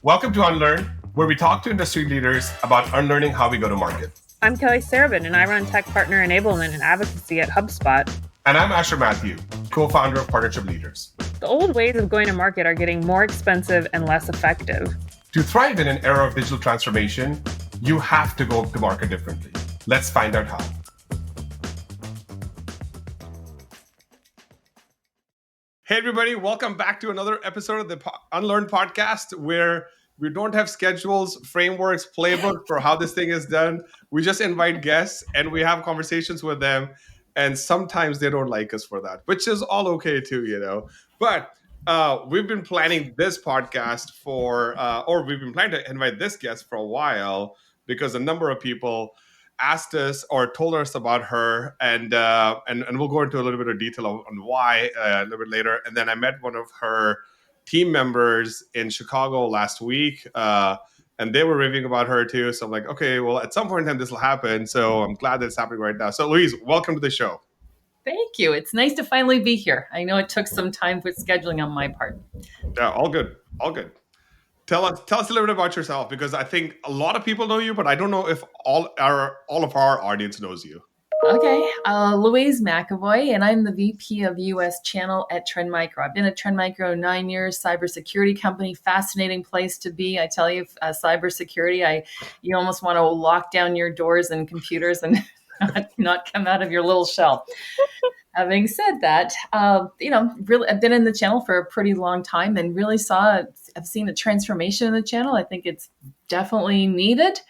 Welcome to Unlearn, where we talk to industry leaders about unlearning how we go to market. I'm Kelly Sarabin, and I run tech partner enablement and advocacy at HubSpot. And I'm Asher Matthew, co-founder of Partnership Leaders. The old ways of going to market are getting more expensive and less effective. To thrive in an era of digital transformation, you have to go to market differently. Let's find out how. Hey, everybody. Welcome back to another episode of the Unlearn Podcast, where we don't have schedules, frameworks, playbook for how this thing is done. We just invite guests and we have conversations with them. And sometimes they don't like us for that, which is all okay too, you know. But we've been planning this podcast or we've been planning to invite this guest for a while because a number of people asked us or told us about her, and we'll go into a little bit of detail on why a little bit later. And then I met one of her team members in Chicago last week, and they were raving about her too. So I'm like, okay, well, at some point in time, this will happen. So I'm glad that it's happening right now. So Louise, welcome to the show. Thank you. It's nice to finally be here. I know it took some time with scheduling on my part. Yeah, all good. All good. Tell us a little bit about yourself, because I think a lot of people know you, but I don't know if all of our audience knows you. Okay. Louise McEvoy, and I'm the VP of US Channel at Trend Micro. I've been at Trend Micro 9 years, cybersecurity company, fascinating place to be. I tell you, cybersecurity, you almost want to lock down your doors and computers and not come out of your little shell. Having said that, really, I've been in the channel for a pretty long time and really I've seen a transformation in the channel. I think it's definitely needed,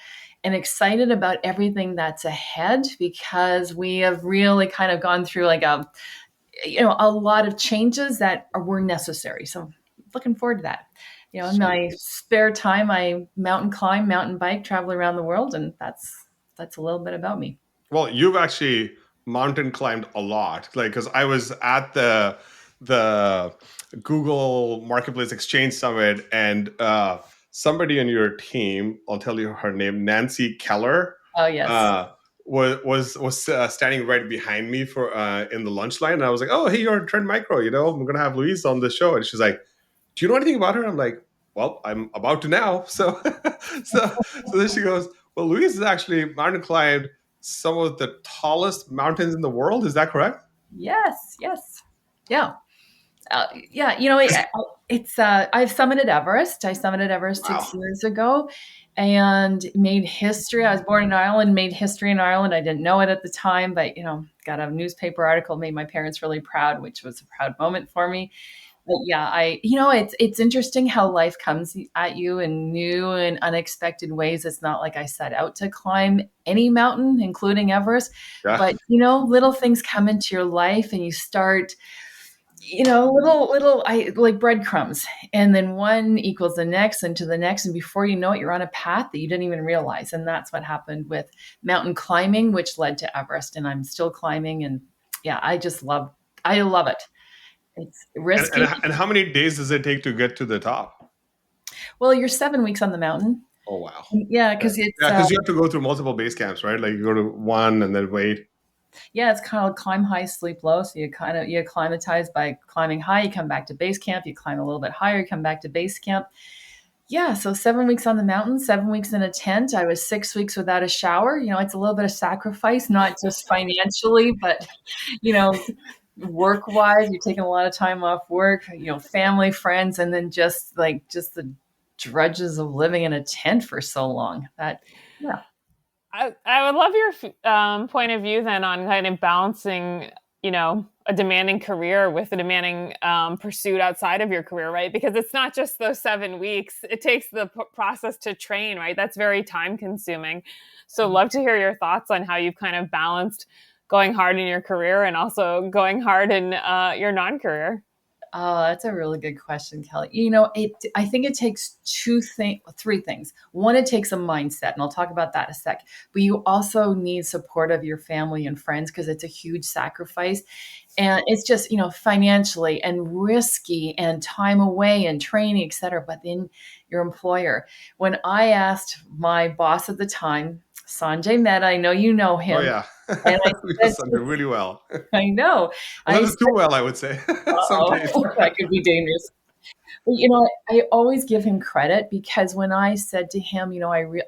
and excited about everything that's ahead, because we have really kind of gone through a lot of changes that were necessary. So looking forward to that. In my spare time, I mountain climb, mountain bike, travel around the world, and that's a little bit about me. Well, you've actually mountain climbed a lot, because I was at the Google Marketplace Exchange Summit, and somebody on your team, I'll tell you her name, Nancy Keller. Oh yes. Was standing right behind me for in the lunch line, and I was like, "Oh, hey, you're Trend Micro. I'm gonna have Louise on the show." And she's like, "Do you know anything about her?" I'm like, "Well, I'm about to now." So then she goes, "Well, Louise has actually mountain climbed some of the tallest mountains in the world. Is that correct?" Yes. Yeah. It's I've summited Everest. I summited Everest 6 years ago and made history. I was born in Ireland, made history in Ireland. I didn't know it at the time, but, got a newspaper article, made my parents really proud, which was a proud moment for me. But yeah, it's interesting how life comes at you in new and unexpected ways. It's not like I set out to climb any mountain, including Everest, but little things come into your life and you start, I like breadcrumbs, and then one equals the next and to the next. And before you know it, you're on a path that you didn't even realize. And that's what happened with mountain climbing, which led to Everest. And I'm still climbing. And yeah, I love it. It's risky. And how many days does it take to get to the top? Well, you're 7 weeks on the mountain. Oh, wow. Yeah, because you have to go through multiple base camps, right? Like you go to one and then wait. Yeah, it's kind of climb high, sleep low. So you acclimatize by climbing high, you come back to base camp, you climb a little bit higher, you come back to base camp. Yeah, so 7 weeks on the mountain, 7 weeks in a tent. I was 6 weeks without a shower. It's a little bit of sacrifice, not just financially, but, work-wise, you're taking a lot of time off work, family, friends, and then just the drudges of living in a tent for so long. I would love your point of view then on kind of balancing, a demanding career with a demanding pursuit outside of your career, right? Because it's not just those 7 weeks. It takes the process to train, right? That's very time consuming. So love to hear your thoughts on how you've kind of balanced going hard in your career and also going hard in your non-career. Oh, that's a really good question, Kelly. I think it takes three things. One, it takes a mindset, and I'll talk about that in a sec. But you also need support of your family and friends, because it's a huge sacrifice. And it's just, financially and risky and time away and training, et cetera. But then your employer, when I asked my boss at the time, Sanjay Mehta, I know you know him. Oh, yeah. And I said really well. I know. A little too well, I would say. That could be dangerous. But, I always give him credit because when I said to him,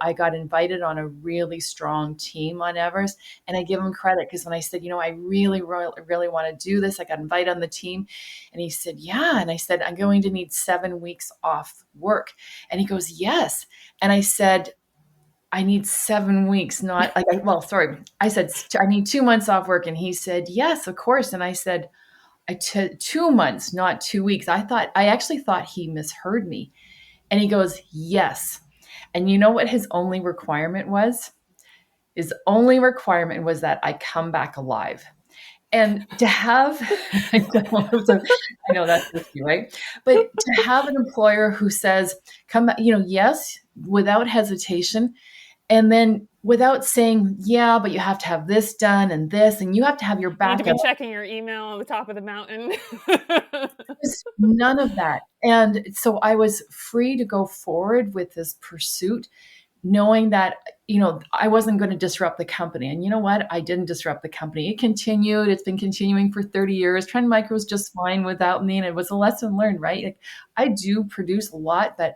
I got invited on a really strong team on Everest, and I give him credit because when I said, I really, really, really want to do this, I got invited on the team, and he said, yeah. And I said, I'm going to need 7 weeks off work. And he goes, yes. And I said, I need 7 weeks, not like, sorry. I said, I need 2 months off work. And he said, yes, of course. And I said, I took 2 months, not 2 weeks. I actually thought he misheard me. And he goes, yes. And you know what his only requirement was? His only requirement was that I come back alive. And to have, I know that's risky, right? But to have an employer who says, come back, yes, without hesitation, and then without saying, yeah, but you have to have this done and this, and you have to have your You need backup. to be checking your email on the top of the mountain. None of that. And so I was free to go forward with this pursuit, knowing that, I wasn't going to disrupt the company. And you know what? I didn't disrupt the company. It continued. It's been continuing for 30 years. Trend Micro is just fine without me. And it was a lesson learned, right? Like, I do produce a lot, but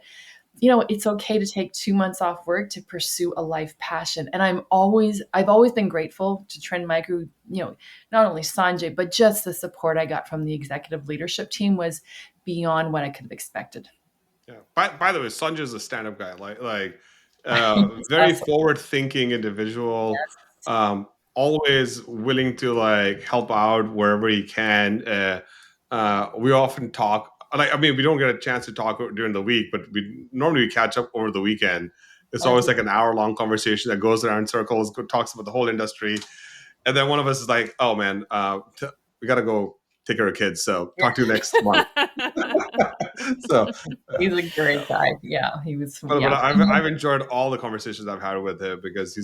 it's okay to take 2 months off work to pursue a life passion. And I've always been grateful to Trend Micro, not only Sanjay, but just the support I got from the executive leadership team was beyond what I could have expected. Yeah. By the way, Sanjay is a stand-up guy, very forward-thinking individual, always willing to help out wherever he can. We often talk. We don't get a chance to talk during the week, but we normally catch up over the weekend. It's always like an hour-long conversation that goes around in circles, talks about the whole industry, and then one of us is like, "Oh man, we got to go take care of kids. So talk to you next month." So he's a great guy. Yeah, he was. But I've enjoyed all the conversations I've had with him because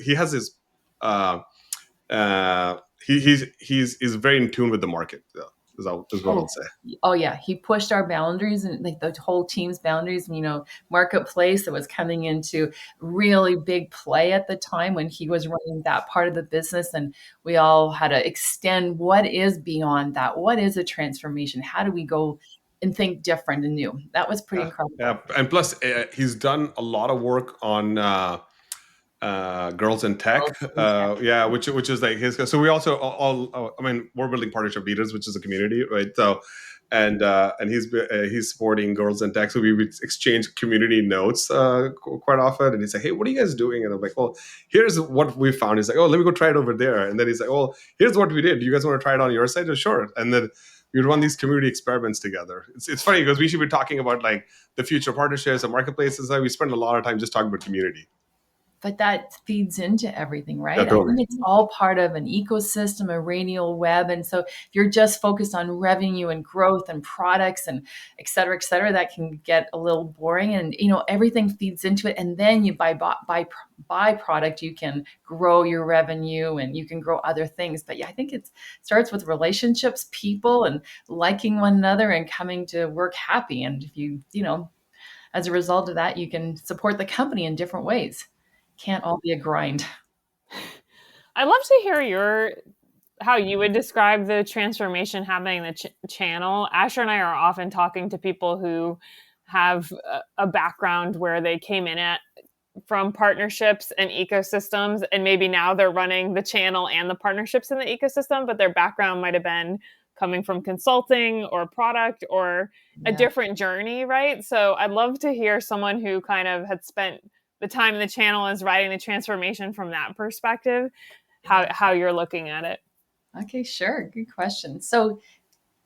he has his he's very in tune with the market. Is what I'll say. Oh yeah, he pushed our boundaries and the whole team's boundaries. Marketplace that was coming into really big play at the time when he was running that part of the business, and we all had to extend what is beyond that. What is a transformation? How do we go and think different and new? That was pretty incredible. Yeah, and plus he's done a lot of work on girls in tech. Which is like his. So we also we're building partnership leaders, which is a community, right? So and he's supporting girls in tech, so we would exchange community notes quite often, and he's like, hey, what are you guys doing? And I'm like, well, here's what we found. He's like, oh, let me go try it over there. And then he's like, well, here's what we did. Do you guys want to try it on your side? Oh, sure. And then we run these community experiments together. It's funny because we should be talking about the future partnerships and marketplaces. We spend a lot of time just talking about community. But that feeds into everything, right? Yeah, totally. I think it's all part of an ecosystem, a radial web. And so if you're just focused on revenue and growth and products and et cetera, that can get a little boring. And, everything feeds into it. And then you buy product, you can grow your revenue and you can grow other things. But yeah, I think it starts with relationships, people, and liking one another and coming to work happy. And if you, as a result of that, you can support the company in different ways. Can't all be a grind. I'd love to hear how you would describe the transformation happening in the channel. Asher and I are often talking to people who have a background where they came in from partnerships and ecosystems, and maybe now they're running the channel and the partnerships in the ecosystem, but their background might have been coming from consulting or product or a different journey, right? So I'd love to hear someone who kind of had spent the time in the channel is riding the transformation from that perspective, how you're looking at it. Okay, sure. Good question. So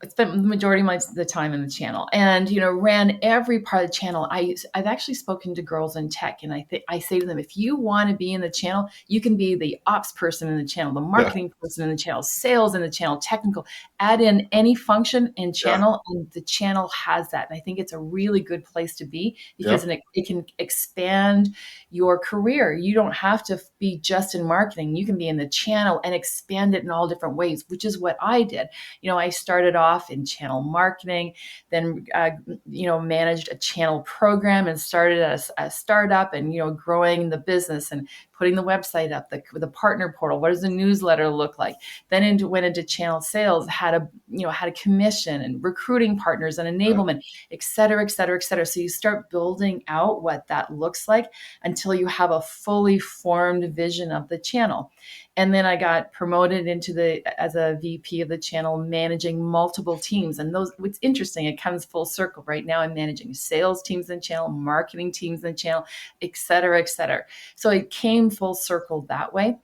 I spent the majority of the time in the channel and, ran every part of the channel. I've actually spoken to girls in tech, and I say to them, if you want to be in the channel, you can be the ops person in the channel, the marketing person in the channel, sales in the channel, technical, add in any function in channel, and the channel has that. And I think it's a really good place to be because it can expand your career. You don't have to be just in marketing. You can be in the channel and expand it in all different ways, which is what I did. I started off in channel marketing, then managed a channel program and started a startup and growing the business and putting the website up, the partner portal. What does the newsletter look like? Then went into channel sales, had a commission and recruiting partners and enablement, et cetera, et cetera, et cetera. So you start building out what that looks like until you have a fully formed vision of the channel. And then I got promoted as a VP of the channel, managing multiple teams. And what's interesting, it comes full circle. Right now I'm managing sales teams in channel, marketing teams in channel, et cetera, et cetera. So it came full circle that way.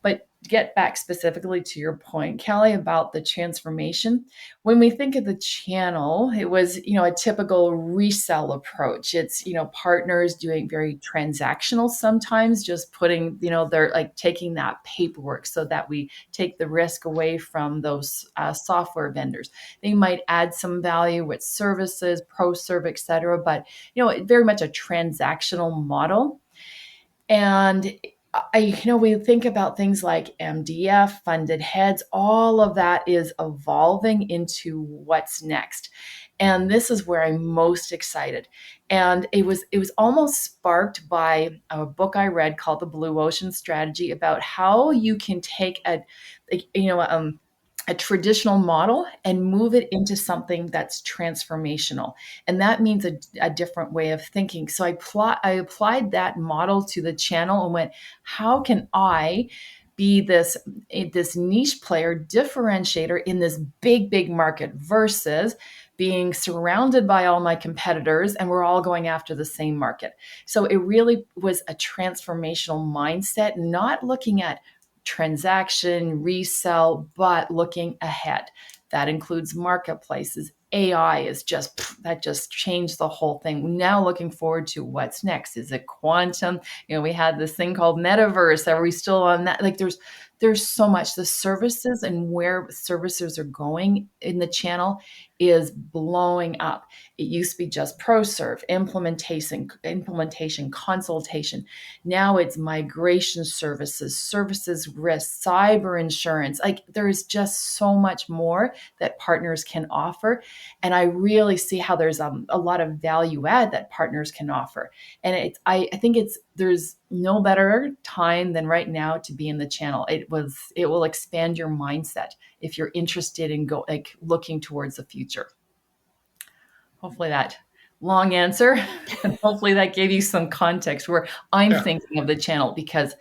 But get back specifically to your point, Kelly, about the transformation. When we think of the channel, it was, a typical resell approach. It's, partners doing very transactional sometimes, just putting, they're like taking that paperwork so that we take the risk away from those software vendors. They might add some value with services, pro serve, et cetera, but, very much a transactional model. And we think about things like MDF, funded heads, all of that is evolving into what's next. And this is where I'm most excited. And it was almost sparked by a book I read called The Blue Ocean Strategy, about how you can take a traditional model and move it into something that's transformational. And that means a different way of thinking. So I applied that model to the channel and went, how can I be this niche player, differentiator in this big market versus being surrounded by all my competitors and we're all going after the same market. So it really was a transformational mindset, not looking at transaction, resell, but looking ahead. That includes marketplaces. AI is just changed the whole thing. Now looking forward to what's next. Is it quantum? We had this thing called metaverse. Are we still on that? Like there's so much. The services and where services are going in the channel is blowing up. It used to be just pro serve, implementation, consultation. Now it's migration services, risk, cyber insurance. Like there is just so much more that partners can offer. And I really see how there's a lot of value add that partners can offer. And I think there's no better time than right now to be in the channel. It will expand your mindset if you're interested in looking towards the future. Hopefully that long answer, and hopefully that gave you some context where I'm thinking of the channel, because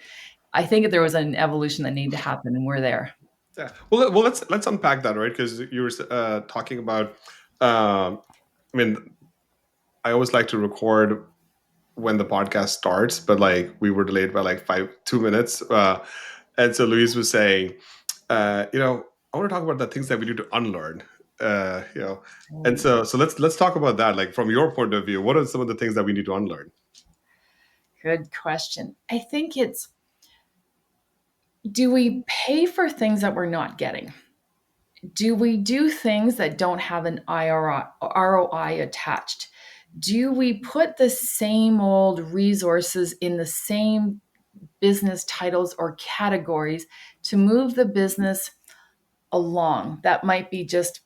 I think there was an evolution that needed to happen, and we're there. Yeah. Well, let's unpack that, right? Because you were talking about. I always like to record when the podcast starts, but we were delayed by 2 minutes, and so Louise was saying, I want to talk about the things that we need to unlearn. And so let's talk about that. From your point of view, what are some of the things that we need to unlearn? Good question. I think do we pay for things that we're not getting? Do we do things that don't have an ROI attached? Do we put the same old resources in the same business titles or categories to move the business along? That might be just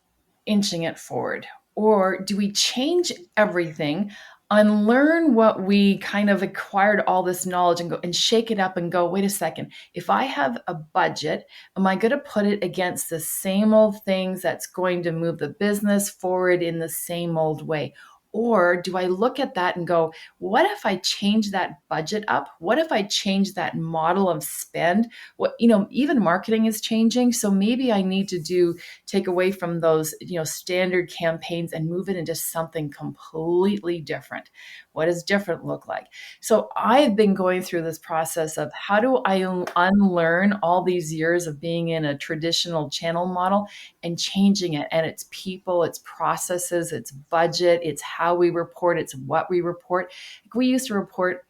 inching it forward. Or do we change everything, unlearn what we kind of acquired all this knowledge and go and shake it up and go, wait a second, if I have a budget, am I going to put it against the same old things that's going to move the business forward in the same old way? Or do I look at that and go, what if I change that budget up? What if I change that model of spend? Even marketing is changing. So maybe I need to take away from those, standard campaigns and move it into something completely different. What does different look like? So I've been going through this process of how do I unlearn all these years of being in a traditional channel model and changing it. And it's people, it's processes, it's budget, it's how we report, it's what we report. We used to report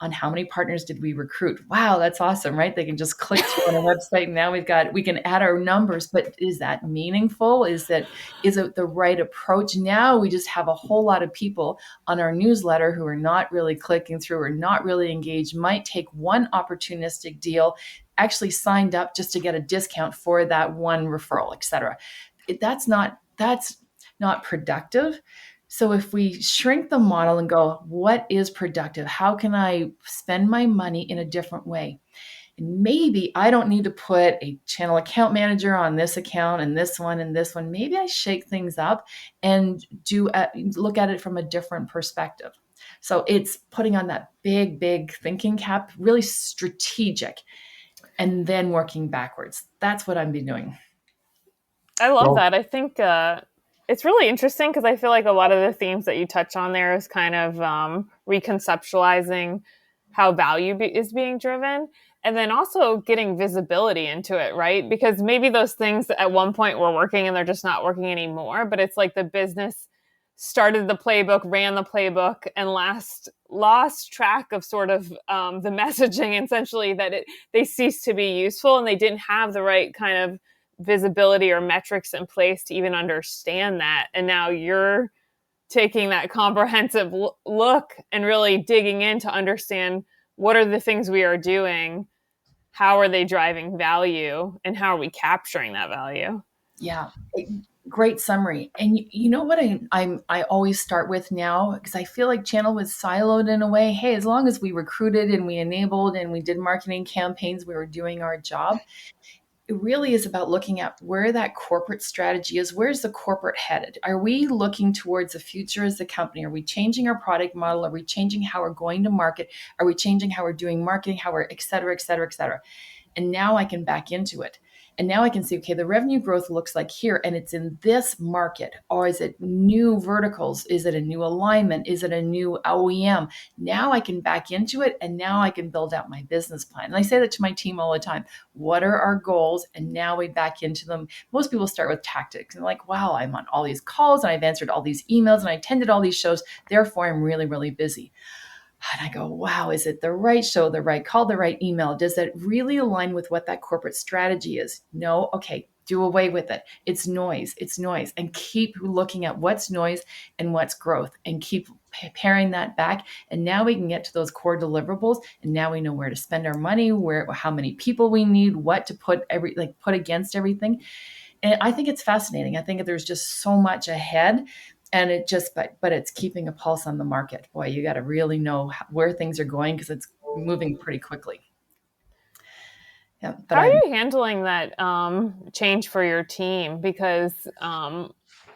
on how many partners did we recruit. Wow, that's awesome, right? They can just click through on a website and now we can add our numbers, but is that meaningful? Is it the right approach? Now we just have a whole lot of people on our newsletter who are not really clicking through or not really engaged, might take one opportunistic deal, actually signed up just to get a discount for that one referral, et cetera. That's not productive. So if we shrink the model and go, what is productive? How can I spend my money in a different way? And maybe I don't need to put a channel account manager on this account and this one and this one. Maybe I shake things up and look at it from a different perspective. So it's putting on that big thinking cap, really strategic, and then working backwards. That's what I've been doing. I love Well, that. I think it's really interesting because I feel like a lot of the themes that you touch on there is kind of reconceptualizing how is being driven, and then also getting visibility into it, right? Because maybe those things at one point were working and they're just not working anymore, but it's like the business started the playbook, ran the playbook, and lost track of sort of the messaging, essentially, that they ceased to be useful and they didn't have the right kind of visibility or metrics in place to even understand that. And now you're taking that comprehensive look and really digging in to understand what are the things we are doing, how are they driving value, and how are we capturing that value. Yeah, great summary. And you know what I always start with now, because I feel like channel was siloed in a way. Hey, as long as we recruited and we enabled and we did marketing campaigns, we were doing our job. It really is about looking at where that corporate strategy is. Where's the corporate headed? Are we looking towards the future as a company? Are we changing our product model? Are we changing how we're going to market? Are we changing how we're doing marketing? How we're et cetera, et cetera, et cetera. And now I can back into it. And now I can see, okay, the revenue growth looks like here, and it's in this market. Or is it new verticals? Is it a new alignment? Is it a new OEM? Now I can back into it, and now I can build out my business plan. And I say that to my team all the time. What are our goals? And now we back into them. Most people start with tactics and like, wow, I'm on all these calls and I've answered all these emails and I attended all these shows. Therefore, I'm really, really busy. And I go, wow, is it the right show, the right call, the right email? Does that really align with what that corporate strategy is? No? Okay, do away with it. It's noise. It's noise. And keep looking at what's noise and what's growth and keep paring that back. And now we can get to those core deliverables. And now we know where to spend our money, how many people we need, what to put against everything. And I think it's fascinating. I think there's just so much ahead. And but it's keeping a pulse on the market. Boy, you got to really know where things are going because it's moving pretty quickly. Yeah, How are you handling that change for your team? Because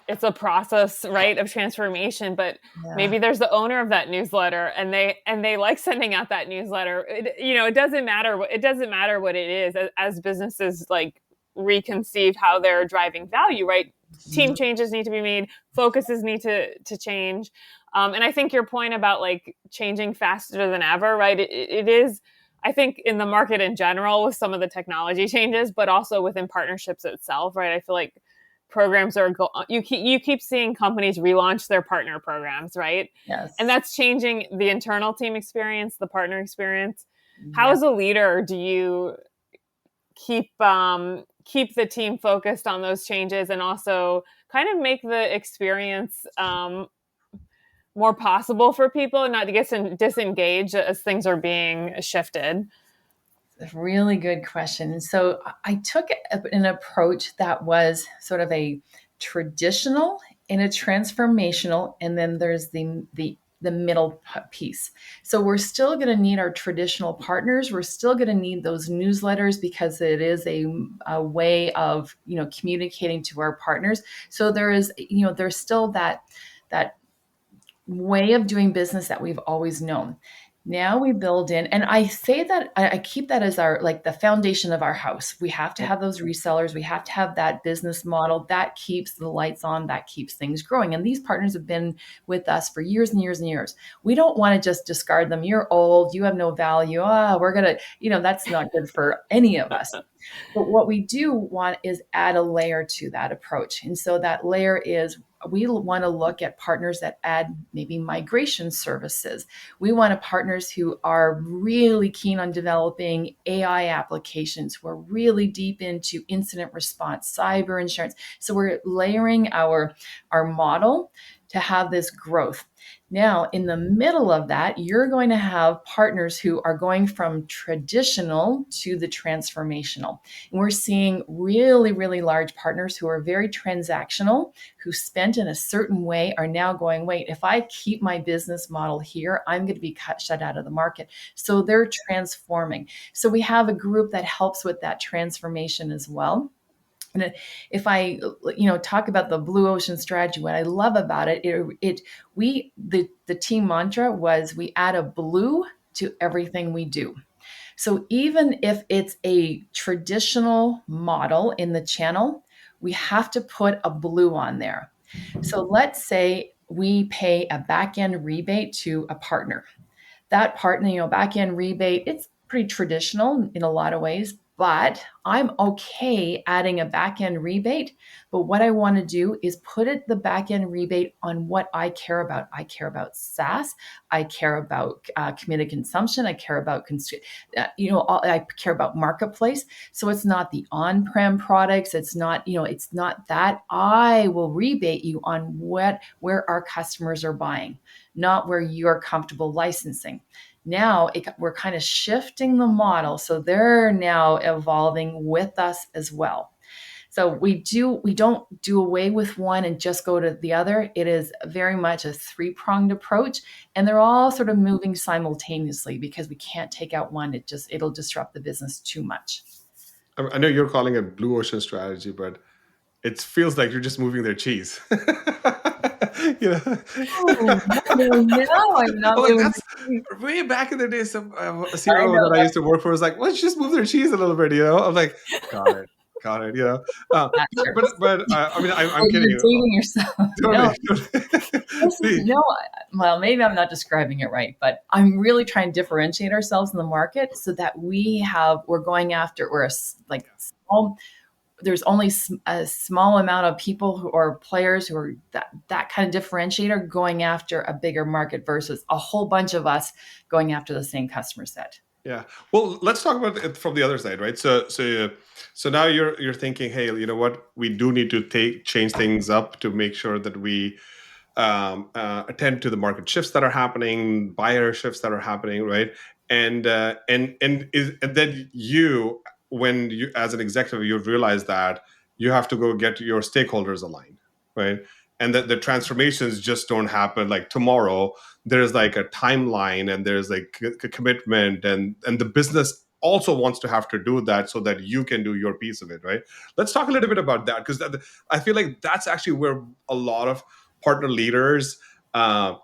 it's a process, right, of transformation. But maybe there's the owner of that newsletter, and they like sending out that newsletter. It doesn't matter. It doesn't matter what it is as businesses like reconceive how they're driving value, right? Team changes need to be made. Focuses need to change. And I think your point about like changing faster than ever, right? It is, I think, in the market in general with some of the technology changes, but also within partnerships itself, right? I feel like programs you keep seeing companies relaunch their partner programs, right? Yes. And that's changing the internal team experience, the partner experience. How as a leader do you keep the team focused on those changes and also kind of make the experience more possible for people and not to get disengaged as things are being shifted? A really good question. So I took an approach that was sort of a traditional and a transformational, and then there's the middle piece. So we're still going to need our traditional partners. We're still going to need those newsletters because it is a way of communicating to our partners. So there's still that way of doing business that we've always known. Now we build in, and I say that I keep that as our the foundation of our house. We have to have those resellers. We have to have that business model that keeps the lights on, that keeps things growing. And these partners have been with us for years and years and years. We don't want to just discard them. You're old. You have no value. We're gonna, that's not good for any of us. But what we do want is add a layer to that approach. And so that layer is we want to look at partners that add maybe migration services. We want partners who are really keen on developing AI applications, who are really deep into incident response, cyber insurance. So we're layering our model to have this growth. Now, in the middle of that, you're going to have partners who are going from traditional to the transformational. And we're seeing really, really large partners who are very transactional, who spent in a certain way are now going, wait, if I keep my business model here, I'm going to be shut out of the market. So they're transforming. So we have a group that helps with that transformation as well. And if I, talk about the blue ocean strategy, what I love about it, the team mantra was we add a blue to everything we do. So even if it's a traditional model in the channel, we have to put a blue on there. So let's say we pay a back end rebate to a partner. That partner, back end rebate, it's pretty traditional in a lot of ways, but I'm okay adding a back end rebate. But what I want to do is put the back end rebate on what I care about. I care about SaaS. I care about committed consumption. I care about, I care about marketplace. So it's not the on-prem products. It's not that. I will rebate you on where our customers are buying, not where you're comfortable licensing. Now we're kind of shifting the model. So they're now evolving with us as well. So we don't do away with one and just go to the other. It is very much a three-pronged approach, and they're all sort of moving simultaneously because we can't take out one. It'll disrupt the business too much. I know you're calling it blue ocean strategy, but it feels like you're just moving their cheese. Oh, no, I'm not moving. That's way back in the day. Some CRO that I used to work for was like, let's just move their cheese a little bit. I'm like, got it. I mean, I'm kidding. You're dating yourself. Totally. No, well, maybe I'm not describing it right, but I'm really trying to differentiate ourselves in the market so that we're going after, there's only a small amount of people who are players who are that kind of differentiator going after a bigger market versus a whole bunch of us going after the same customer set. Yeah. Well, let's talk about it from the other side, right? So now you're thinking, hey, you know what? We do need to change things up to make sure that we attend to the market shifts that are happening, buyer shifts that are happening, right? And then when you, as an executive, you realize that you have to go get your stakeholders aligned, right? And that the transformations just don't happen like tomorrow. There's like a timeline, and there's like a commitment, and the business also wants to have to do that so that you can do your piece of it, right? Let's talk a little bit about that, because I feel like that's actually where a lot of partner leaders don't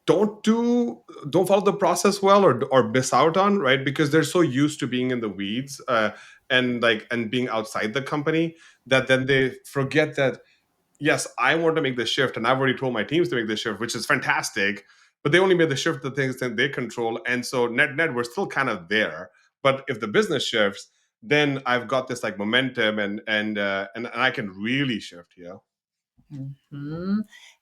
follow the process well, or miss out on, right? Because they're so used to being in the weeds and being outside the company, that then they forget that, yes, I want to make the shift, and I've already told my teams to make the shift, which is fantastic, but they only made the shift the things that they control. And so net, we're still kind of there. But if the business shifts, then I've got this like momentum, and I can really shift, Mm-hmm.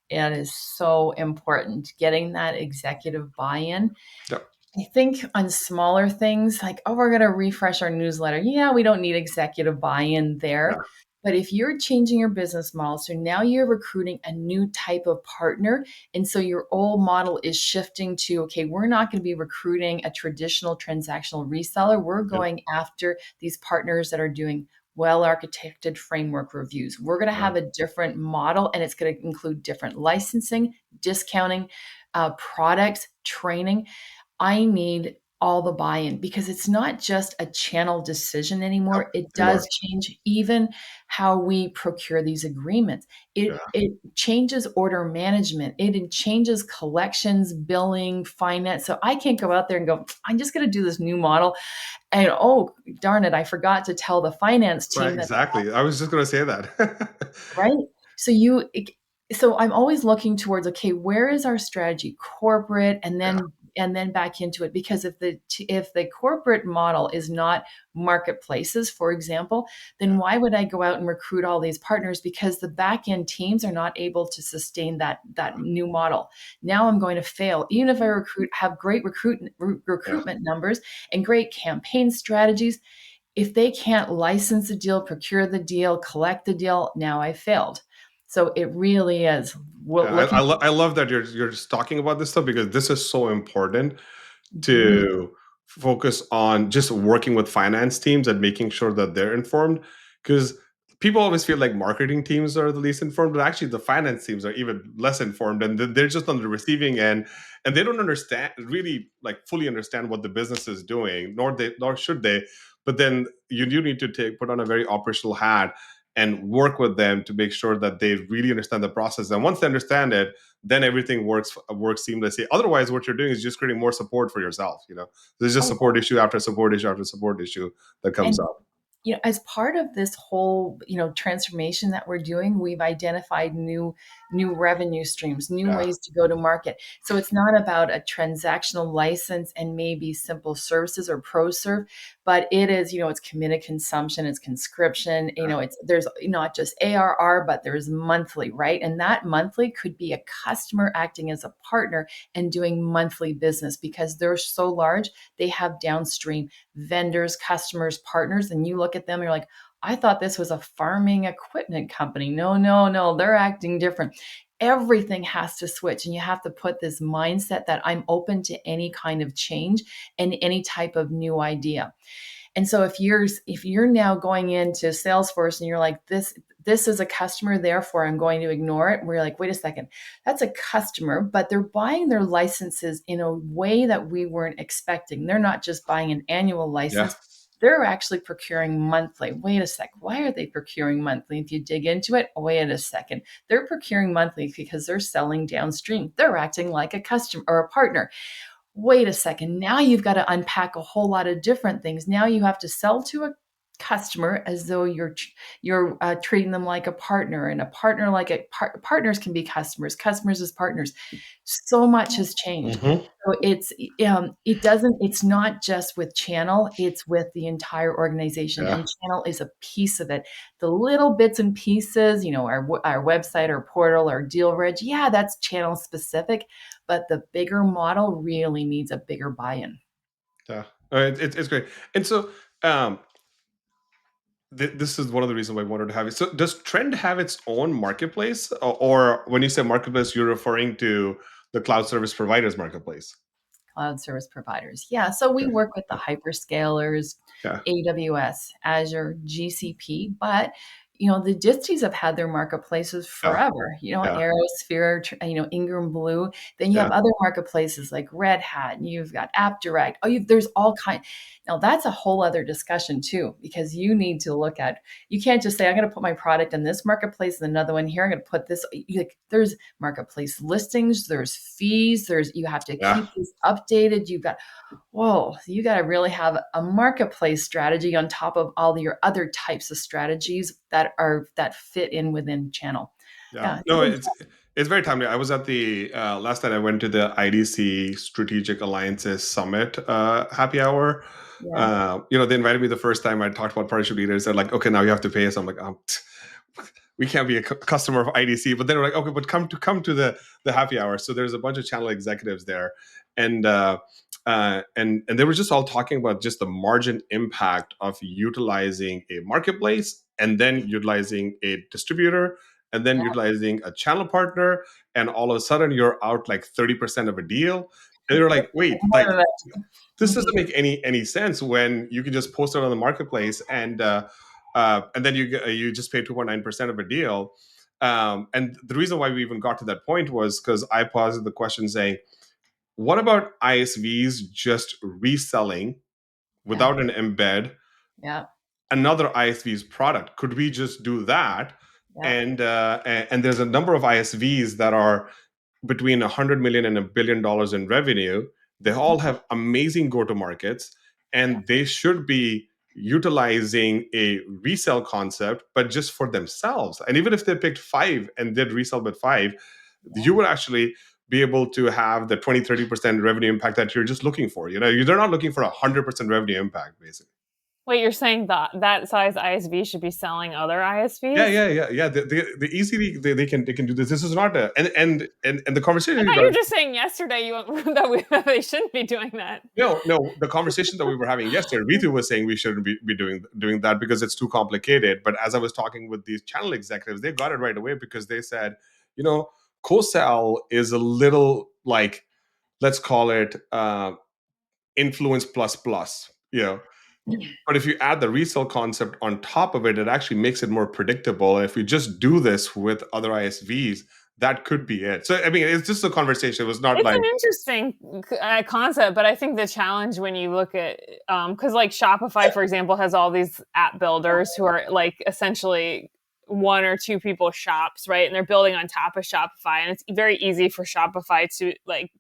It is so important, getting that executive buy-in. Yep. I think on smaller things like, we're going to refresh our newsletter. Yeah, we don't need executive buy-in there. Yeah. But if you're changing your business model, so now you're recruiting a new type of partner. And so your old model is shifting to, okay, we're not going to be recruiting a traditional transactional reseller. We're going after these partners that are doing well-architected framework reviews. We're going to have a different model, and it's going to include different licensing, discounting, products, training. I need all the buy-in, because it's not just a channel decision anymore. It does change even how we procure these agreements. It changes order management. It changes collections, billing, finance. So I can't go out there and go, I'm just going to do this new model. And oh, darn it, I forgot to tell the finance team. Right, exactly. I was just going to say that. Right. So I'm always looking towards, okay, where is our strategy, corporate, and then back into it. Because if the corporate model is not marketplaces, for example, then why would I go out and recruit all these partners? Because the back end teams are not able to sustain that new model. Now I'm going to fail, even if I have great recruitment numbers and great campaign strategies. If they can't license the deal, procure the deal, collect the deal, now I failed. So it really is. Yeah, I love that you're just talking about this stuff, because this is so important Mhm. to focus on just working with finance teams and making sure that they're informed. Because people always feel like marketing teams are the least informed, but actually the finance teams are even less informed, and they're just on the receiving end, and they don't understand, really like fully understand what the business is doing, nor should they. But then you do need to put on a very operational hat and work with them to make sure that they really understand the process. And once they understand it, then everything works seamlessly. Otherwise, what you're doing is just creating more support for yourself. There's just Oh, support issue after support issue after support issue that comes and up. as part of this whole transformation that we're doing, we've identified new revenue streams, new Yeah. ways to go to market. So it's not about a transactional license and maybe simple services or pro serve, but it is, it's committed consumption, it's conscription, there's not just ARR, but there's monthly, right? And that monthly could be a customer acting as a partner and doing monthly business, because they're so large, they have downstream vendors, customers, partners, and you look at them and you're like, I thought this was a farming equipment company. No, no, no, they're acting different. Everything has to switch, and you have to put this mindset that I'm open to any kind of change and any type of new idea. And so if you're now going into Salesforce and you're like, this is a customer, therefore I'm going to ignore it. We're like, wait a second, that's a customer, but they're buying their licenses in a way that we weren't expecting. They're not just buying an annual Yeah. license. They're actually procuring monthly. Wait a sec. Why are they procuring monthly? If you dig into it, wait a second. They're procuring monthly because they're selling downstream. They're acting like a customer or a partner. Wait a second. Now you've got to unpack a whole lot of different things. Now you have to sell to a customer as though you're treating them like a partner, and a partner like partners can be customers as partners. So much has changed. Mm-hmm. So it's not just with channel, it's with the entire organization, Yeah. and channel is a piece of it. The little bits and pieces, our website, our portal, our deal reg, yeah, that's channel specific, but the bigger model really needs a bigger buy-in. Yeah. It's great. And so this is one of the reasons why I wanted to have it. So does Trend have its own marketplace, or when you say marketplace, you're referring to the cloud service providers marketplace? Cloud service providers. Yeah. So we Okay. work with the hyperscalers, Yeah. AWS, Azure, GCP, but the disties have had their marketplaces Yeah. forever. Yeah. Aerosphere, Ingram Blue. Then you have Yeah. other marketplaces like Red Hat, and you've got AppDirect. There's all kind. Now that's a whole other discussion too, because you need to look at. You can't just say I'm going to put my product in this marketplace and another one here. I'm going to put this. There's marketplace listings. There's fees. You have to Yeah. keep this updated. You got to really have a marketplace strategy on top of all your other types of strategies that fit in within channel. Yeah. Yeah, it's a No, big it's very timely. I was at the last night. I went to the IDC Strategic Alliances Summit happy hour. yeah. They invited me the first time. I talked about partnership leaders. They're like, "Okay, now you have to pay us." I'm like, "We can't be a customer of IDC." But then we're like, "Okay, but come to the happy hour." So there's a bunch of channel executives there, and and they were just all talking about just the margin impact of utilizing a marketplace, and then utilizing a distributor, and then utilizing a channel partner, and all of a sudden you're out like 30% of a deal. And you're like, wait, More like than that. this Mhm. doesn't make any sense when you can just post it on the marketplace, and then you just pay 2.9% of a deal. And the reason why we even got to that point was because I posed the question saying, what about ISVs just reselling Yeah, without an embed yeah, another ISV's product? Could we just do that? yeah, And there's a number of ISVs that are between 100 million and $1 billion in revenue. They mhm, all have amazing go to markets, yeah, and they should be utilizing a resell concept, but just for themselves. And even if they picked five and did resell with five, yeah. you would actually be able to have the 20-30% revenue impact that you're just looking for. They're not looking for 100% revenue impact, basically. Wait, you're saying that size ISV should be selling other ISVs? Yeah. They easily they can do this. This is not a and the conversation I we thought were you were just saying yesterday that they shouldn't be doing that. no. The conversation that we were having yesterday, Ritu was saying we shouldn't be doing that because it's too complicated. But as I was talking with these channel executives, they got it right away because they said, co-sell is a little like, let's call it influence plus. But if you add the resell concept on top of it, it actually makes it more predictable. And if you just do this with other ISVs, that could be it. So, I mean, it's just a conversation. It was not It's like... an interesting concept, but I think the challenge when you look at, because like Shopify, for example, has all these app builders who are like essentially one or two people shops, right? And they're building on top of Shopify. And it's very easy for Shopify to like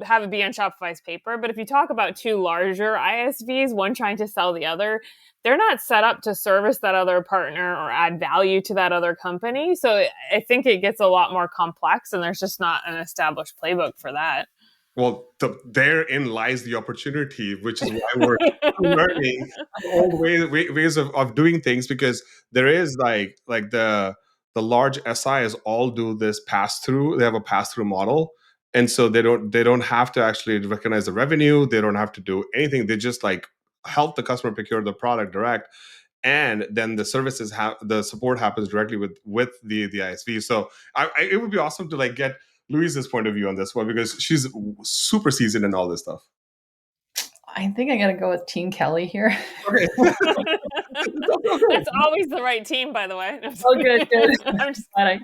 have it be on Shopify's paper. But if you talk about two larger ISVs, one trying to sell the other, they're not set up to service that other partner or add value to that other company. So I think it gets a lot more complex, and there's just not an established playbook for that. Well, therein lies the opportunity, which is why we're learning old ways of doing things, because there is like the large SIs all do this pass through. They have a pass through model. And so they don't have to actually recognize the revenue. They don't have to do anything. They just like help the customer procure the product direct, and then the services the support happens directly with the ISV. So it would be awesome to like get Louise's point of view on this one, because she's super seasoned in all this stuff. I think I got to go with Team Kelly here. Okay. That's always the right team, by the way. Oh, good. I'm just glad I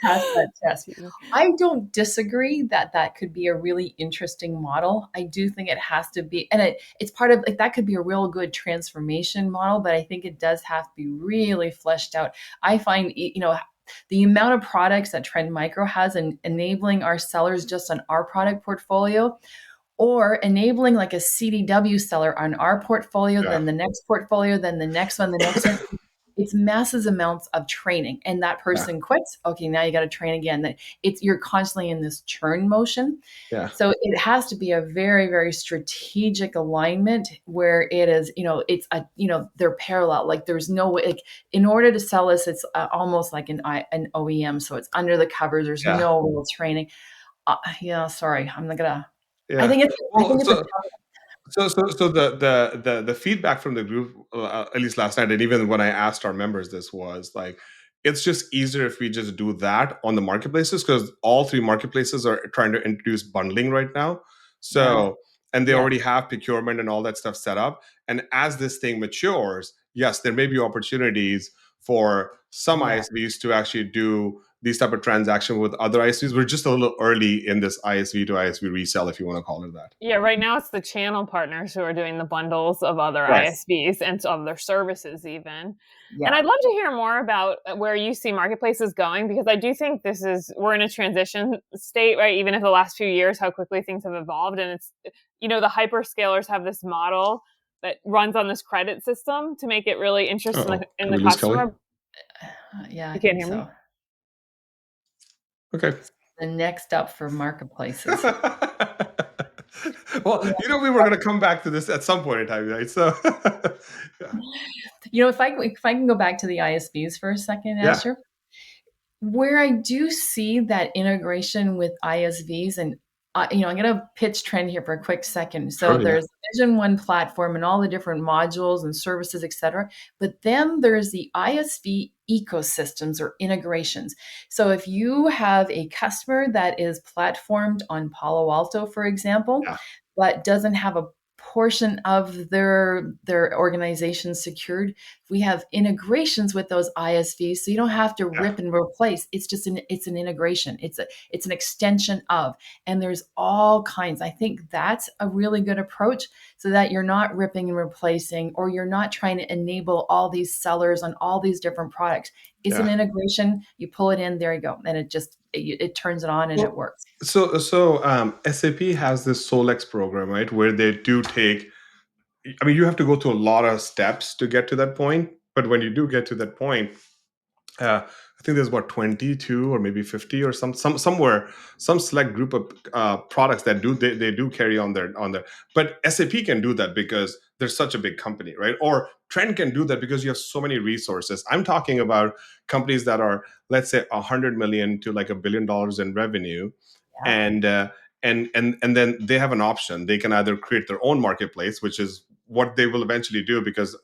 passed that test. I don't disagree that could be a really interesting model. I do think it has to be, and it's part of, like, that could be a real good transformation model, but I think it does have to be really fleshed out. I find, the amount of products that Trend Micro has and enabling our sellers just on our product portfolio, or enabling like a CDW seller on our portfolio, then the next portfolio, then the next one, the next one. It's massive amounts of training, and that person quits. Okay, now you got to train again. You're constantly in this churn motion. Yeah. So it has to be a very, very strategic alignment where it is, they're parallel. Like there's no way, like, in order to sell this, it's almost like an OEM. So it's under the covers. There's no real training. Sorry, I'm not gonna. Yeah. I think it's. So the feedback from the group, at least last night, and even when I asked our members, this was like, it's just easier if we just do that on the marketplaces, because all three marketplaces are trying to introduce bundling right now. So, and they already have procurement and all that stuff set up. And as this thing matures, yes, there may be opportunities for some ISVs to actually do these type of transactions with other ISVs. We're just a little early in this ISV to ISV resell, if you want to call it that. Yeah, right now it's the channel partners who are doing the bundles of other ISVs and of their services even. Yeah. And I'd love to hear more about where you see marketplaces going, because I do think we're in a transition state, right? Even if the last few years, how quickly things have evolved. And it's, the hyperscalers have this model that runs on this credit system to make it really interesting in the customer. Yeah, you can't hear me? Okay. The next up for marketplaces. Well, we were going to come back to this at some point in time, right? So, if I can go back to the ISVs for a second, Asher, where I do see that integration with ISVs, and I'm going to pitch Trend here for a quick second. So there's Vision One platform and all the different modules and services, et cetera. But then there's the ISV ecosystems or integrations. So if you have a customer that is platformed on Palo Alto, for example, but doesn't have a portion of their organization secured, we have integrations with those ISVs, so you don't have to rip and replace. It's just it's an integration. It's an extension of, and there's all kinds. I think that's a really good approach, so that you're not ripping and replacing, or you're not trying to enable all these sellers on all these different products. It's an integration. You pull it in, there you go, and it turns it on and it works. So SAP has this Solex program, right, where they do take. I mean, you have to go through a lot of steps to get to that point, but when you do get to that point, I think there's about 22 or maybe 50 or some select group of products that they do carry on their. But SAP can do that because they're such a big company, right? Or Trend can do that because you have so many resources. I'm talking about companies that are, let's say, 100 million to like $1 billion in revenue, Yeah. and and then they have an option. They can either create their own marketplace, which is what they will eventually do, because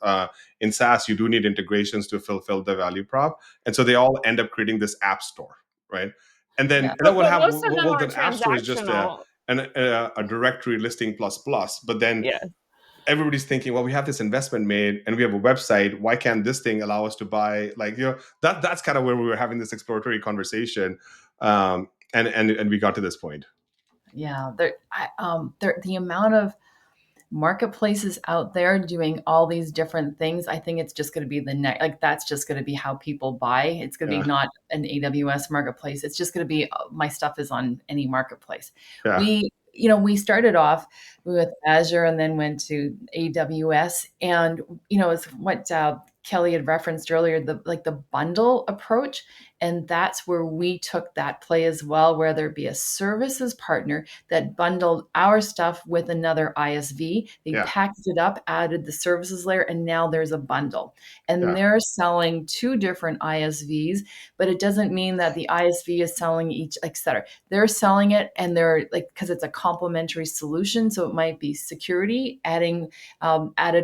in SaaS you do need integrations to fulfill the value prop, and so they all end up creating this app store, right? And then Yeah. and then what But happens? most of them Well, are then app store is just transactional. a directory listing plus plus, but then Yeah. everybody's thinking, well, we have this investment made and we have a website. Why can't this thing allow us to buy? Like, that's kind of where we were having this exploratory conversation, and we got to this point. Yeah, the amount of marketplaces out there doing all these different things, I think it's just going to be the next, like that's just going to be how people buy. It's going to be Yeah, not an AWS marketplace. It's just going to be my stuff is on any marketplace. yeah, We started off with Azure and then went to AWS, and it's what Kelly had referenced earlier, the bundle approach. And that's where we took that play as well, where there be a services partner that bundled our stuff with another ISV. They yeah, packaged it up, added the services layer, and now there's a bundle. And yeah, they're selling two different ISVs, but it doesn't mean that the ISV is selling each, et cetera. They're selling it, and they're like, because it's a complementary solution. So it might be security added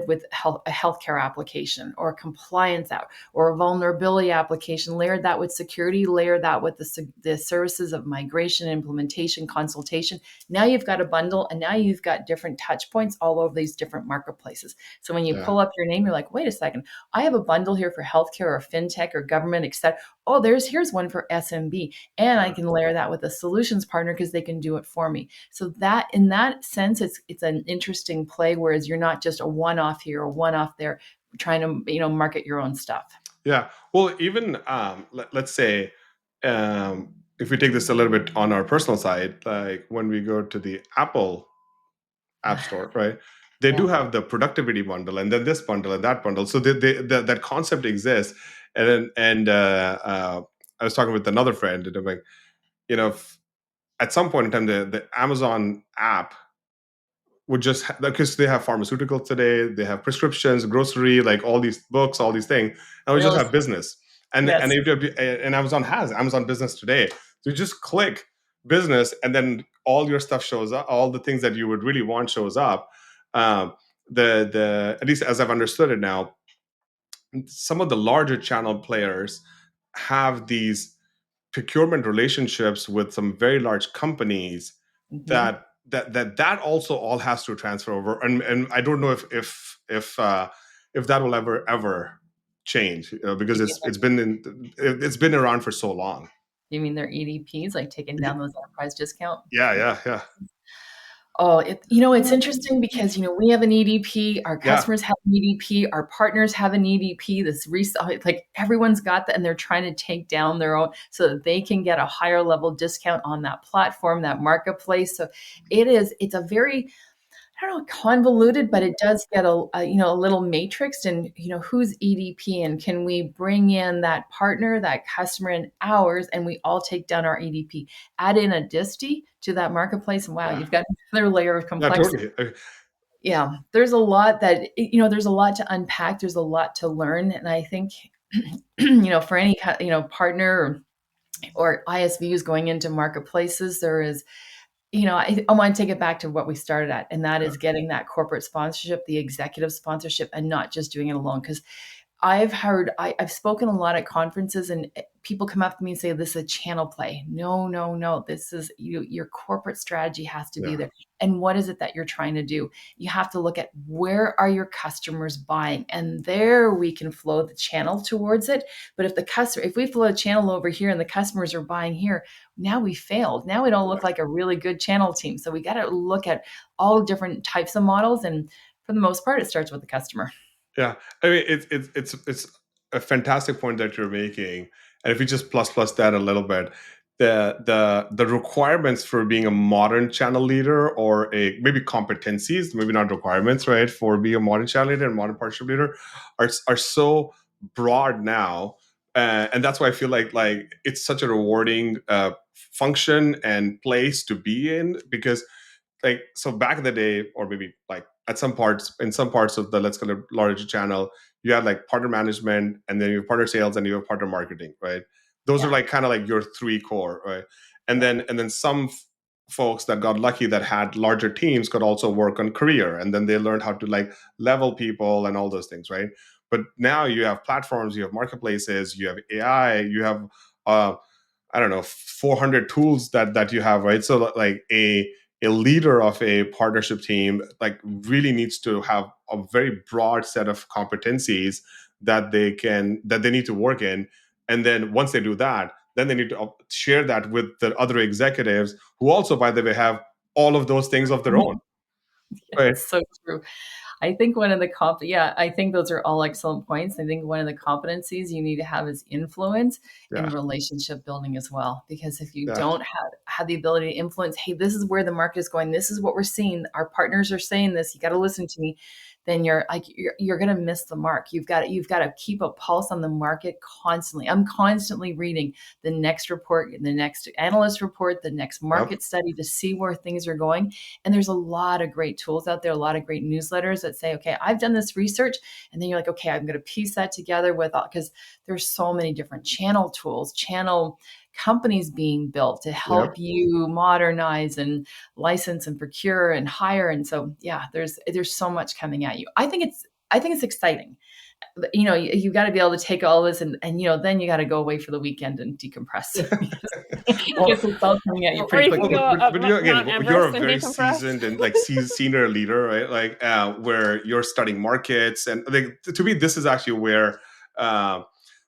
with a healthcare application, or a compliance app, or a vulnerability application. Layer that with security, layer that with the services of migration, implementation, consultation. Now you've got a bundle, and now you've got different touch points all over these different marketplaces. So when you yeah, pull up your name, you're like, wait a second, I have a bundle here for healthcare or fintech or government, etc. Oh, here's one for SMB, and I can layer that with a solutions partner because they can do it for me. So that, in that sense, it's an interesting play. Whereas you're not just a one-off here or one-off there, trying to market your own stuff. yeah. Well, even let's say, if we take this a little bit on our personal side, like when we go to the Apple App Store, right? They do Yeah. have the productivity bundle, and then this bundle and that bundle. So that concept exists. And I was talking with another friend, and I'm like, at some point in time, the Amazon app would just because they have pharmaceuticals today, they have prescriptions, grocery, like all these books, all these things, and we just Real have business. And Yes. and Amazon has Amazon Business today. So you just click business, and then all your stuff shows up. All the things that you would really want shows up. Um, the At least as I've understood it now, some of the larger channel players have these procurement relationships with some very large companies Mhm. that also all has to transfer over, and I don't know if that will ever change, because You mean it's been around for so long. you mean their EDPs, like taking down those enterprise discount? Yeah, yeah, yeah, Oh, it's interesting because, we have an EDP, our yeah, customers have an EDP, our partners have an EDP, this resell, like everyone's got that, and they're trying to take down their own so that they can get a higher level discount on that platform, that marketplace. So it's a very, I don't know, convoluted, but it does get a little matrixed, and who's EDP, and can we bring in that partner, that customer in ours, and we all take down our EDP, add in a disty to that marketplace, and wow, yeah, you've got another layer of yeah, complexity. totally. Yeah, there's a lot there's a lot to unpack. There's a lot to learn, and I think for any partner or ISVs going into marketplaces, there is I want to take it back to what we started at, and that Yeah, is getting that corporate sponsorship, the executive sponsorship, and not just doing it alone. Because I've spoken a lot at conferences, and people come up to me and say, this is a channel play. No, no, no. This is your corporate strategy has to be yeah, there. And what is it that you're trying to do? You have to look at, where are your customers buying? And there we can flow the channel towards it. But if we flow a channel over here and the customers are buying here, now we failed. Now we don't look like a really good channel team. So we got to look at all different types of models. And for the most part, it starts with the customer. yeah. I mean, it's a fantastic point that you're making, and if you just plus that a little bit, the requirements for being a modern channel leader, or a maybe competencies, maybe not requirements, right, for being a modern channel leader and modern partnership leader, are so broad now, and that's why I feel like it's such a rewarding function and place to be in, because, like, so back in the day, or maybe like at some parts, in some parts of the, let's call it larger channel, you have like partner management, and then you have partner sales, and you have partner marketing, right? Those are Yeah. like kind of like your three core, right? And Yeah. then some folks that got lucky that had larger teams could also work on career, and then they learned how to like level people and all those things, right? But now you have platforms, you have marketplaces, you have AI, you have uh, I don't know, 400 tools that you have, right? So like a leader of a partnership team like really needs to have a very broad set of competencies that they need to work in. And then once they do that, then they need to share that with the other executives who also, by the way, have all of those things of their own, right? It's so true. I think I think those are all excellent points. I think one of the competencies you need to have is influence Yeah, and relationship building as well. Because if you yeah, don't have the ability to influence, hey, this is where the market is going. This is what we're seeing. Our partners are saying this. You got to listen to me. Then you're going to miss the mark. You've got to keep a pulse on the market constantly. I'm constantly reading the next report, the next analyst report, the next yep, market study to see where things are going. And there's a lot of great tools out there, a lot of great newsletters that say, okay, I've done this research. And then you're like, okay, I'm going to piece that together with all, because there's so many different channel tools, channel companies being built to yep. help you modernize and license and procure and hire. And so, yeah, there's so much coming at you. I think it's exciting. You got to be able to take all this and then you got to go away for the weekend and decompress Well, because it's all coming at you Or pretty you can well, quickly. go but you again, Mount you're Everest a and very decompress. seasoned and like senior leader, right? Like where you're studying markets, and like to me, this is actually where uh,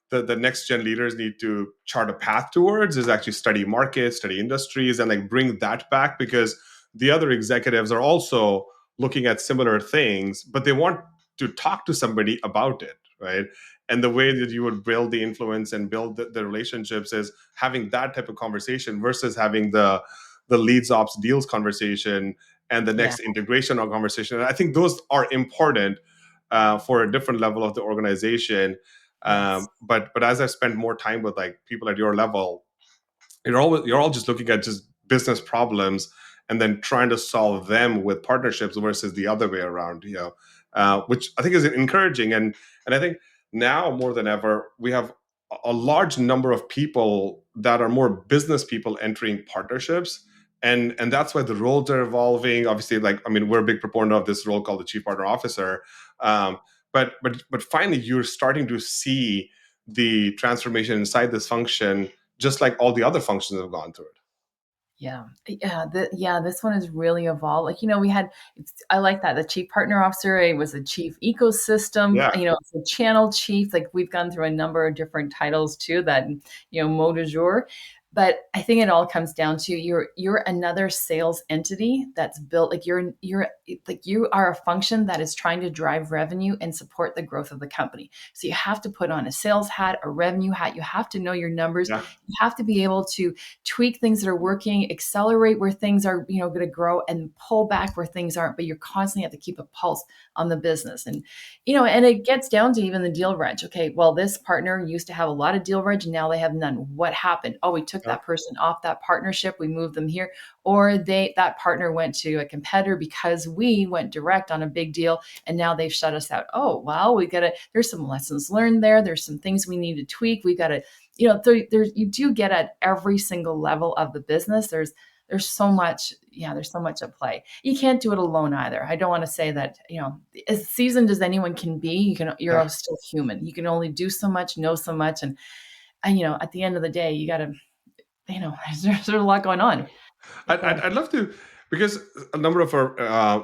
the next gen leaders need to chart a path towards is actually study markets, study industries, and like bring that back, because the other executives are also looking at similar things, but they want to talk to somebody about it, right? And the way that you would build the influence and build the relationships is having that type of conversation versus having the leads ops deals conversation and the Yeah. next integration or conversation. And I think those are important for a different level of the organization. Yes. But as I've spent more time with like people at your level, you're all just looking at just business problems and then trying to solve them with partnerships versus the other way around, which I think is encouraging. And I think now more than ever we have a large number of people that are more business people entering partnerships, and that's why the roles are evolving. Obviously, like I mean, we're a big proponent of this role called the chief partner officer, um, but finally you're starting to see the transformation inside this function, just like all the other functions have gone through it. Yeah. Yeah. This one has really evolved. Like, I like that. The chief partner officer, it was a chief ecosystem, Yeah, it's a channel chief. Like, we've gone through a number of different titles too that, mot du jour. But I think it all comes down to you're another sales entity that's built like you're like you are a function that is trying to drive revenue and support the growth of the company. So you have to put on a sales hat, a revenue hat. You have to know your numbers. yeah, You have to be able to tweak things that are working, accelerate where things are, going to grow, and pull back where things aren't. But you're constantly have to keep a pulse on the business. And it gets down to even the deal reg. Okay, well, this partner used to have a lot of deal reg and now they have none. What happened? Oh, we took yeah, that person off that partnership, we moved them here, or that partner went to a competitor because we went direct on a big deal and now they've shut us out. Oh, well, there's some lessons learned there. There's some things we need to tweak. We got to, you do get at every single level of the business. There's so much, there's so much at play. You can't do it alone either. I don't want to say that, as seasoned as anyone can be, yeah. you're still human. You can only do so much, know so much. And at the end of the day, you got to, there's a lot going on. I'd love to, because a number of our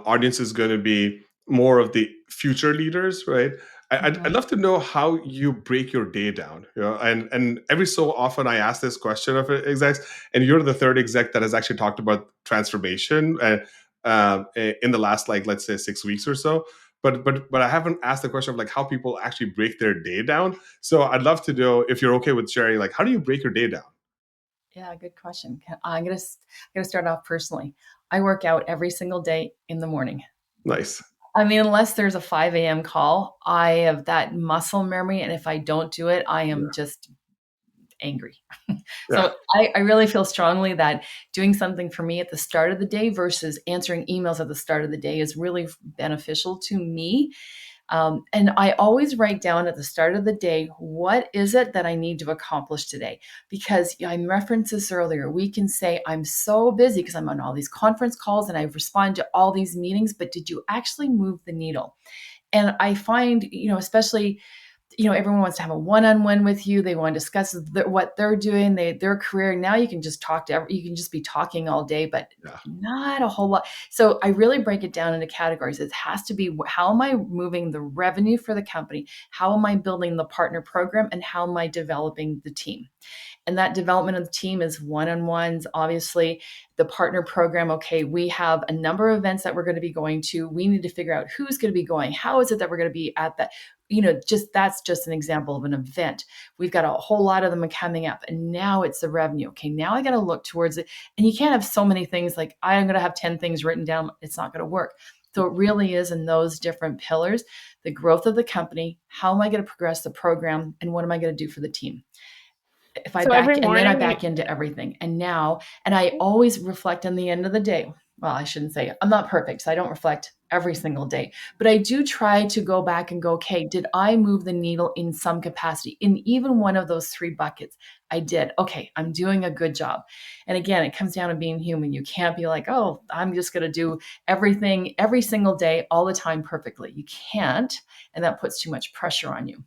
audience is going to be more of the future leaders, right? I'd Mhm. love to know how you break your day down, and every so often I ask this question of execs, and you're the third exec that has actually talked about transformation in the last, like, let's say 6 weeks or so. But I haven't asked the question of like how people actually break their day down. So I'd love to know if you're okay with sharing, like, how do you break your day down? Yeah, good question. I'm gonna start off personally. I work out every single day in the morning. Nice. I mean, unless there's a 5 a.m. call, I have that muscle memory, and if I don't do it, I am just angry. Yeah. So I really feel strongly that doing something for me at the start of the day versus answering emails at the start of the day is really beneficial to me. And I always write down at the start of the day, what is it that I need to accomplish today? Because I referenced this earlier. We can say, I'm so busy because I'm on all these conference calls and I respond to all these meetings, but did you actually move the needle? And I find, especially, everyone wants to have a one-on-one with you. They want to discuss what they're doing, their career. Now you can just you can just be talking all day, but Yeah. not a whole lot. So I really break it down into categories. It has to be, how am I moving the revenue for the company? How am I building the partner program? And how am I developing the team? And that development of the team is one-on-ones, obviously. The partner program, okay, we have a number of events that we're going to be going to. We need to figure out who's going to be going. How is it that we're going to be at that? That's just an example of an event. We've got a whole lot of them coming up. And now it's the revenue. Okay, now I got to look towards it. And you can't have so many things like, I'm going to have 10 things written down. It's not going to work. So it really is in those different pillars: the growth of the company, how am I going to progress the program, and what am I going to do for the team? If I So every and then I morning back into everything. And I always reflect on the end of the day. Well, I shouldn't say I'm not perfect, so I don't reflect every single day, but I do try to go back and go, okay, did I move the needle in some capacity? In even one of those 3 buckets, I did. Okay, I'm doing a good job. And again, it comes down to being human. You can't be like, oh, I'm just going to do everything every single day, all the time perfectly. You can't. And that puts too much pressure on you.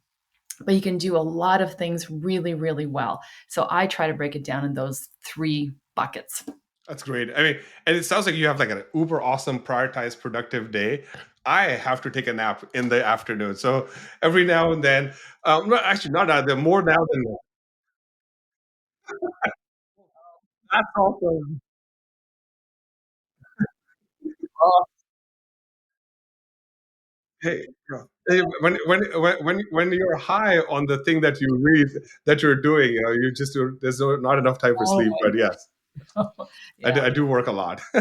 But you can do a lot of things really, really well. So I try to break it down in those 3 buckets. That's great. I mean, and it sounds like you have like an uber awesome, prioritized, productive day. I have to take a nap in the afternoon. So every now and then, no, actually, not now, the more now than that's awesome. Oh, hey, yeah. Hey, when you're high on the thing that you read that you're doing, you just not enough time for Oh sleep. But yes, my yeah. I do work a lot. Oh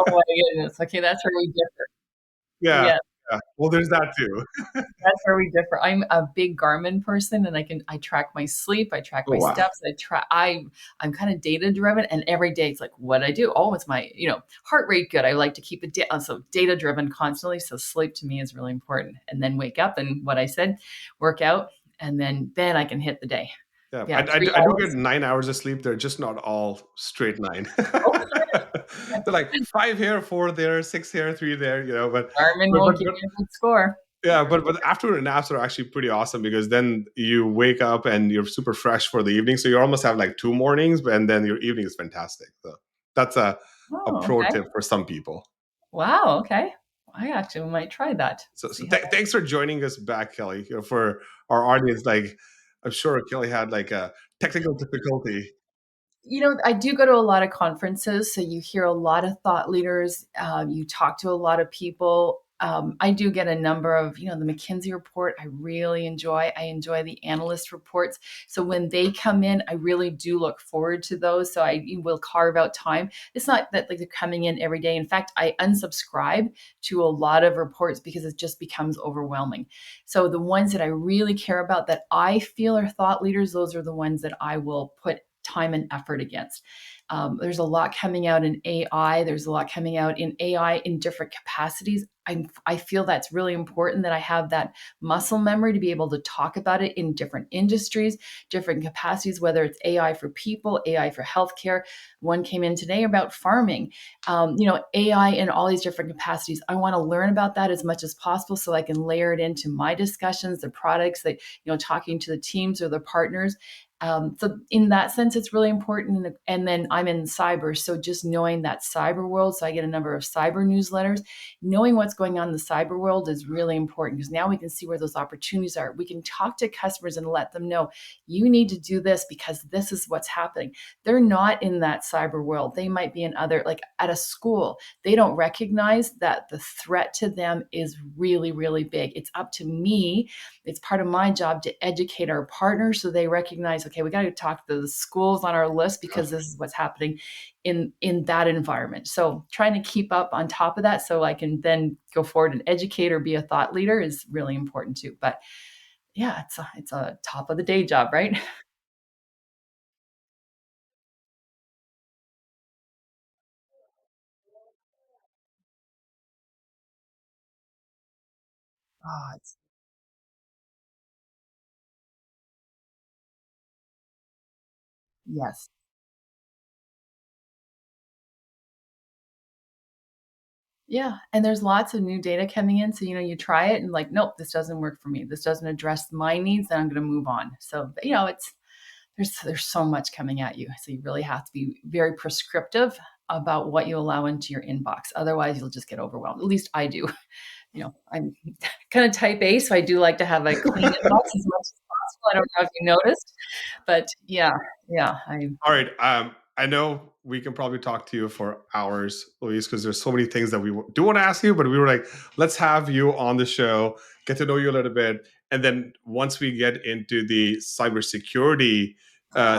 my goodness. Okay, that's where we differ. Yeah, Yeah, yeah. Well, there's that too. that's where we differ. I'm a big Garmin person, and I track my sleep, I track Oh my wow. steps, I'm kind of data driven, and every day it's like, what I do. Oh, it's my, heart rate good. I like to keep it so data driven constantly. So sleep to me is really important. And then wake up and what I said, work out, and then I can hit the day. Yeah, Yeah, three I do get hours. 9 hours of sleep. They're just not all straight nine. Oh, They're like five here, four there, six here, three there. Garmin But won't give you a good score. yeah, but afternoon naps are actually pretty awesome because then you wake up and you're super fresh for the evening. So you almost have like 2 mornings, and then your evening is fantastic. So that's a Oh, pro okay. tip for some people. Wow. Okay. I actually might try that. So See how. thanks for joining us back, Kelly. For our audience, like I'm sure Kelly had like a technical difficulty. I do go to a lot of conferences, so you hear a lot of thought leaders. You talk to a lot of people. I do get a number of, the McKinsey report. I really enjoy. I enjoy the analyst reports. So when they come in, I really do look forward to those. So I will carve out time. It's not that like they're coming in every day. In fact, I unsubscribe to a lot of reports because it just becomes overwhelming. So the ones that I really care about that I feel are thought leaders, those are the ones that I will put time and effort against. There's a lot coming out in AI. There's a lot coming out in AI in different capacities. I feel that's really important that I have that muscle memory to be able to talk about it in different industries, different capacities, whether it's AI for people, AI for healthcare. One came in today about farming, AI in all these different capacities. I want to learn about that as much as possible so I can layer it into my discussions, the products that, talking to the teams or the partners. So in that sense, it's really important. And then I'm in cyber. So just knowing that cyber world, so I get a number of cyber newsletters, knowing what's going on in the cyber world is really important because now we can see where those opportunities are. We can talk to customers and let them know, you need to do this because this is what's happening. They're not in that cyber world. They might be in other, like at a school, they don't recognize that the threat to them is really, really big. It's up to me. It's part of my job to educate our partners so they recognize, okay, we got to talk to the schools on our list because this is what's happening in that environment. So trying to keep up on top of that so I can then go forward and educate or be a thought leader is really important too. But yeah, it's a top of the day job, right? Oh, yes. Yeah, and there's lots of new data coming in, so, you try it and like, "Nope, this doesn't work for me. This doesn't address my needs, then I'm gonna move on." So, it's there's so much coming at you, so you really have to be very prescriptive about what you allow into your inbox. Otherwise, you'll just get overwhelmed. At least I do. I'm kinda type A, so I do like to have a clean inbox as much as possible. I don't know if you noticed, but yeah, All right. I know we can probably talk to you for hours, Louise, because there's so many things that we do want to ask you, but we were like, let's have you on the show, get to know you a little bit. And then once we get into the cybersecurity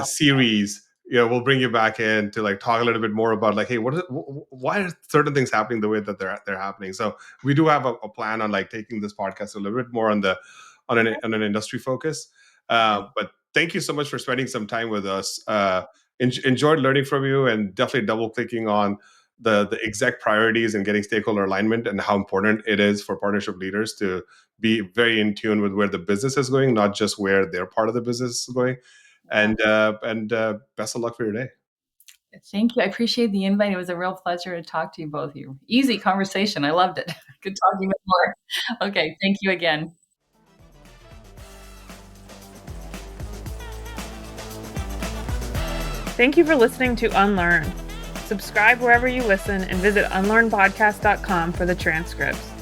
series, we'll bring you back in to like talk a little bit more about like, hey, why are certain things happening the way that they're happening? So we do have a plan on like taking this podcast a little bit more on an industry focus. But thank you so much for spending some time with us. Enjoyed learning from you, and definitely double clicking on the exact priorities and getting stakeholder alignment and how important it is for partnership leaders to be very in tune with where the business is going, not just where their part of the business is going. And best of luck for your day. Thank you. I appreciate the invite. It was a real pleasure to talk to you both of you. Easy conversation. I loved it. Good talking with more. Okay. Thank you again. Thank you for listening to Unlearn. Subscribe wherever you listen and visit unlearnpodcast.com for the transcripts.